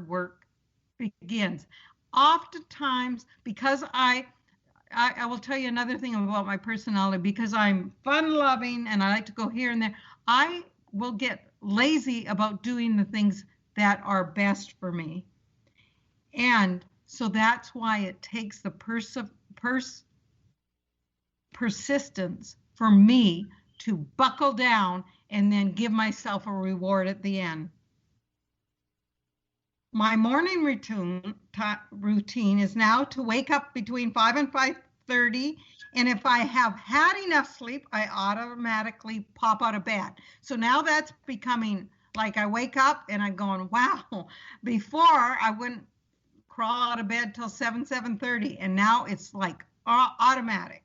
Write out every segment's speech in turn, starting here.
work begins. Oftentimes, because I will tell you another thing about my personality, because I'm fun loving and I like to go here and there, I will get lazy about doing the things that are best for me. And so that's why it takes the persistence for me to buckle down and then give myself a reward at the end. My morning routine is now to wake up between 5 and 5:30, and if I have had enough sleep, I automatically pop out of bed. So now that's becoming like I wake up and I'm going, wow. Before I wouldn't crawl out of bed till 7:30, and now it's like automatic.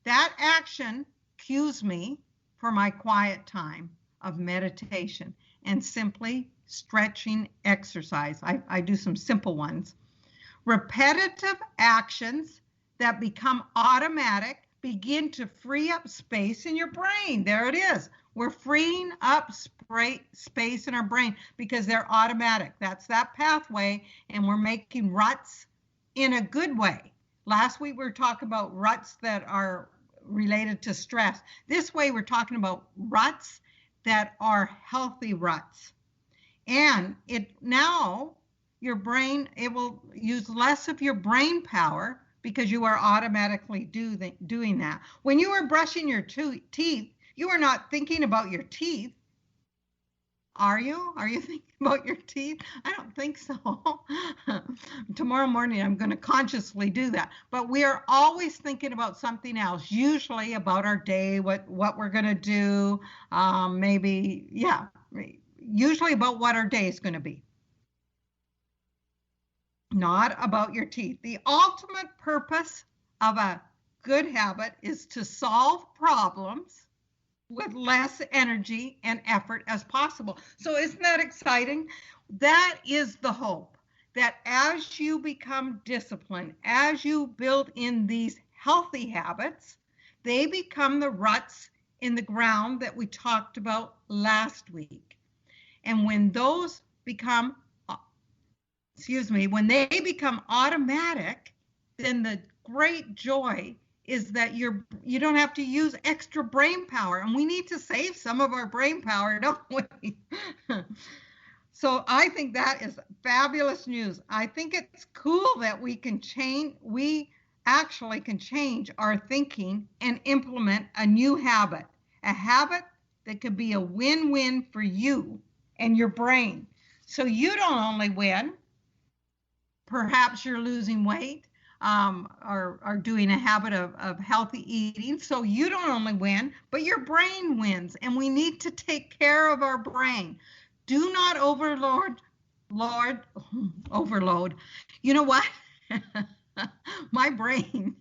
That action cues me for my quiet time of meditation and simply stretching exercise. I do some simple ones. Repetitive actions that become automatic begin to free up space in your brain. There it is. We're freeing up space in our brain because they're automatic. That's that pathway, and we're making ruts in a good way. Last week we were talking about ruts that are related to stress. This way we're talking about ruts that are healthy ruts. And now your brain, it will use less of your brain power because you are automatically doing that. When you are brushing your teeth, you are not thinking about your teeth. Are you? Are you thinking about your teeth? I don't think so. Tomorrow morning, I'm going to consciously do that. But we are always thinking about something else, usually about our day, what we're going to do, usually about what our day is going to be. Not about your teeth. The ultimate purpose of a good habit is to solve problems with less energy and effort as possible. So isn't that exciting? That is the hope, that as you become disciplined, as you build in these healthy habits, they become the ruts in the ground that we talked about last week. And when those become, when they become automatic, then the great joy is that you don't have to use extra brain power. And we need to save some of our brain power, don't we? So I think that is fabulous news. I think it's cool that we actually can change our thinking and implement a new habit, a habit that could be a win-win for you and your brain. So you don't only win, perhaps you're losing weight, are doing a habit of healthy eating. So you don't only win, but your brain wins. And we need to take care of our brain. Do not overload. You know what? My brain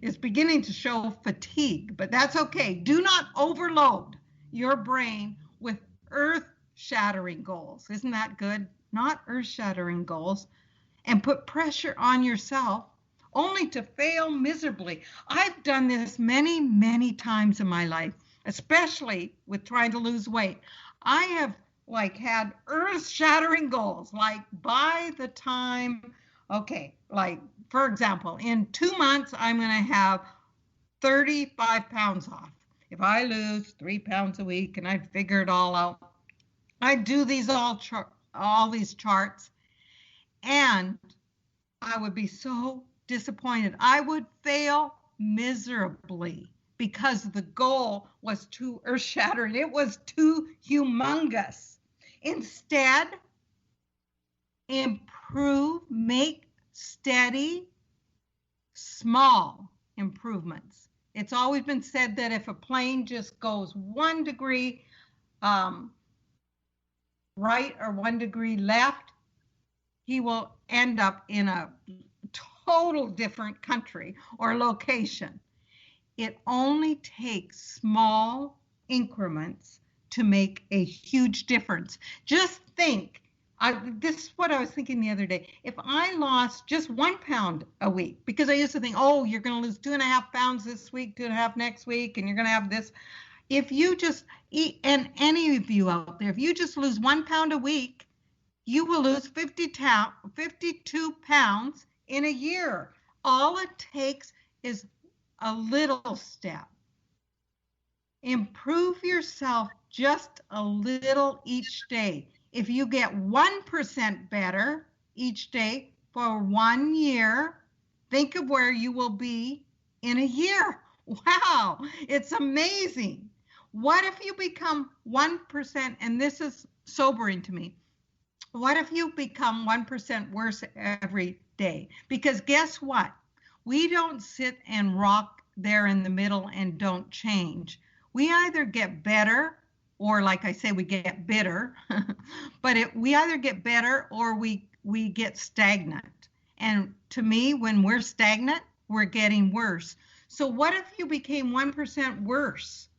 is beginning to show fatigue, but that's okay. Do not overload your brain with earth-shattering goals. Isn't that good? Not earth-shattering goals. And put pressure on yourself only to fail miserably. I've done this many, many times in my life, especially with trying to lose weight. I have had earth-shattering goals, by the time, for example, in 2 months, I'm going to have 35 pounds off. If I lose 3 pounds a week, and I'd figure it all out, I'd do all these charts. And I would be so disappointed. I would fail miserably because the goal was too earth-shattering. It was too humongous. Instead, make steady, small improvements. It's always been said that if a plane just goes 1 degree right or 1 degree left, he will end up in a total different country or location. It only takes small increments to make a huge difference. Just think, this is what I was thinking the other day. If I lost just 1 pound a week, because I used to think, oh, you're going to lose 2.5 pounds this week, 2.5 next week, and you're going to have this. If you just eat, and any of you out there, if you just lose 1 pound a week, you will lose 52 pounds in a year. All it takes is a little step. Improve yourself just a little each day. If you get 1% better each day for 1 year, think of where you will be in a year. Wow, it's amazing. What if you become 1%, and this is sobering to me, what if you become 1% worse every day? Because guess what? We don't sit and rock there in the middle and don't change. We either get better, or like I say, we get bitter, but we either get better or we get stagnant. And to me, when we're stagnant, we're getting worse. So what if you became 1% worse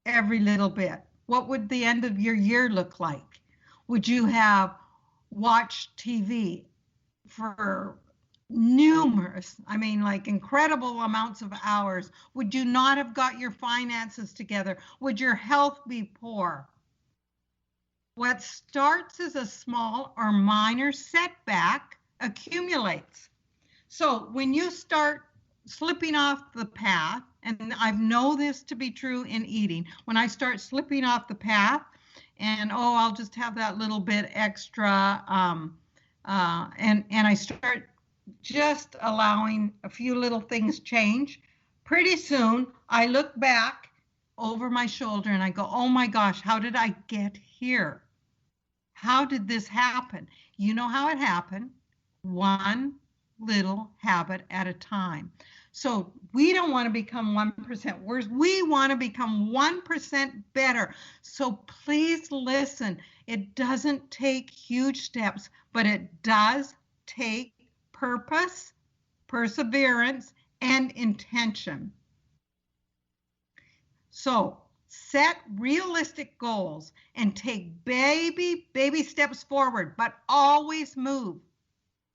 every little bit? What would the end of your year look like? Would you have watched TV for numerous, like incredible amounts of hours? Would you not have got your finances together? Would your health be poor? What starts as a small or minor setback accumulates. So when you start slipping off the path, and I know this to be true in eating, when I start slipping off the path and, I'll just have that little bit extra, and I start just allowing a few little things change, pretty soon I look back over my shoulder and I go, oh my gosh, how did I get here? How did this happen? You know how it happened? One little habit at a time. So we don't want to become 1% worse. We want to become 1% better. So please listen. It doesn't take huge steps, but it does take purpose, perseverance, and intention. So set realistic goals and take baby steps forward, but always move.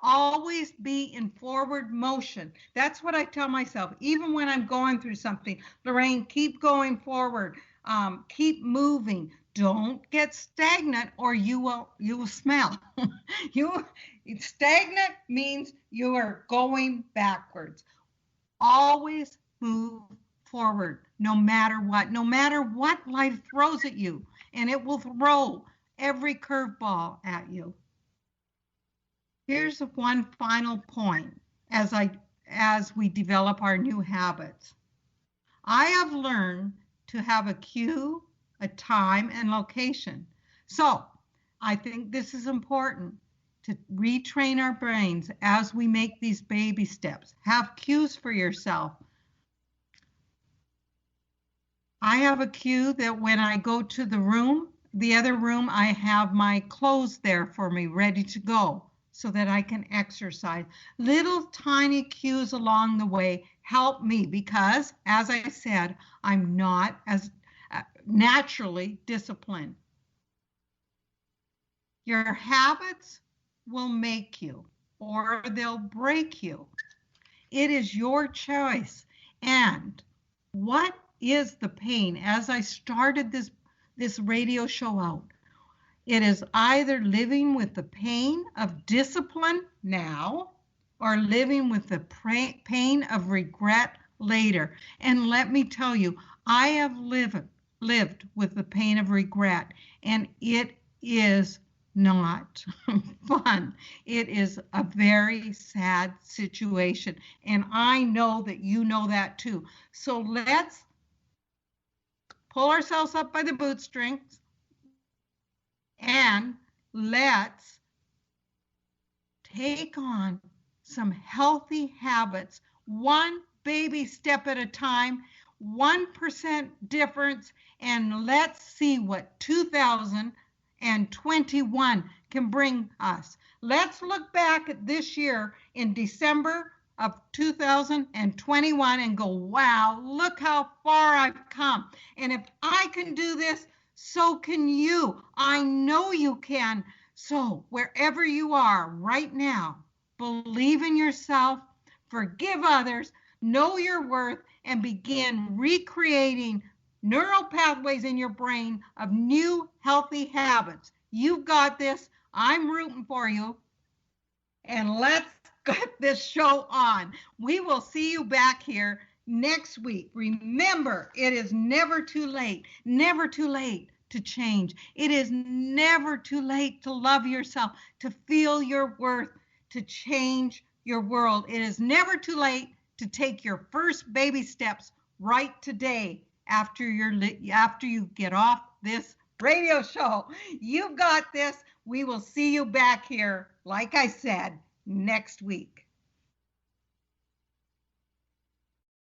Always be in forward motion. That's what I tell myself, even when I'm going through something. Lorraine, keep going forward. Keep moving. Don't get stagnant, or you will smell. Stagnant means you are going backwards. Always move forward, no matter what life throws at you, and it will throw every curveball at you. Here's one final point as we develop our new habits. I have learned to have a cue, a time, and location. So I think this is important to retrain our brains as we make these baby steps. Have cues for yourself. I have a cue that when I go to the other room, I have my clothes there for me, ready to go, so that I can exercise. Little tiny cues along the way help me because, as I said, I'm not as naturally disciplined. Your habits will make you, or they'll break you. It is your choice. And what is the pain? As I started this radio show out, it is either living with the pain of discipline now or living with the pain of regret later. And let me tell you, I have lived with the pain of regret, and it is not fun. It is a very sad situation, and I know that you know that too. So let's pull ourselves up by the bootstrings, and let's take on some healthy habits, one baby step at a time, 1% difference, and let's see what 2021 can bring us. Let's look back at this year in December of 2021 and go, wow, look how far I've come. And if I can do this, so can you. I know you can. So wherever you are right now, believe in yourself, forgive others, know your worth, and begin recreating neural pathways in your brain of new healthy habits. You've got this. I'm rooting for you. And let's get this show on. We will see you back here next week. Remember, it is never too late to change. It is never too late to love yourself, to feel your worth, to change your world. It is never too late to take your first baby steps right today after you get off this radio show. You've got this. We will see you back here, like I said, next week.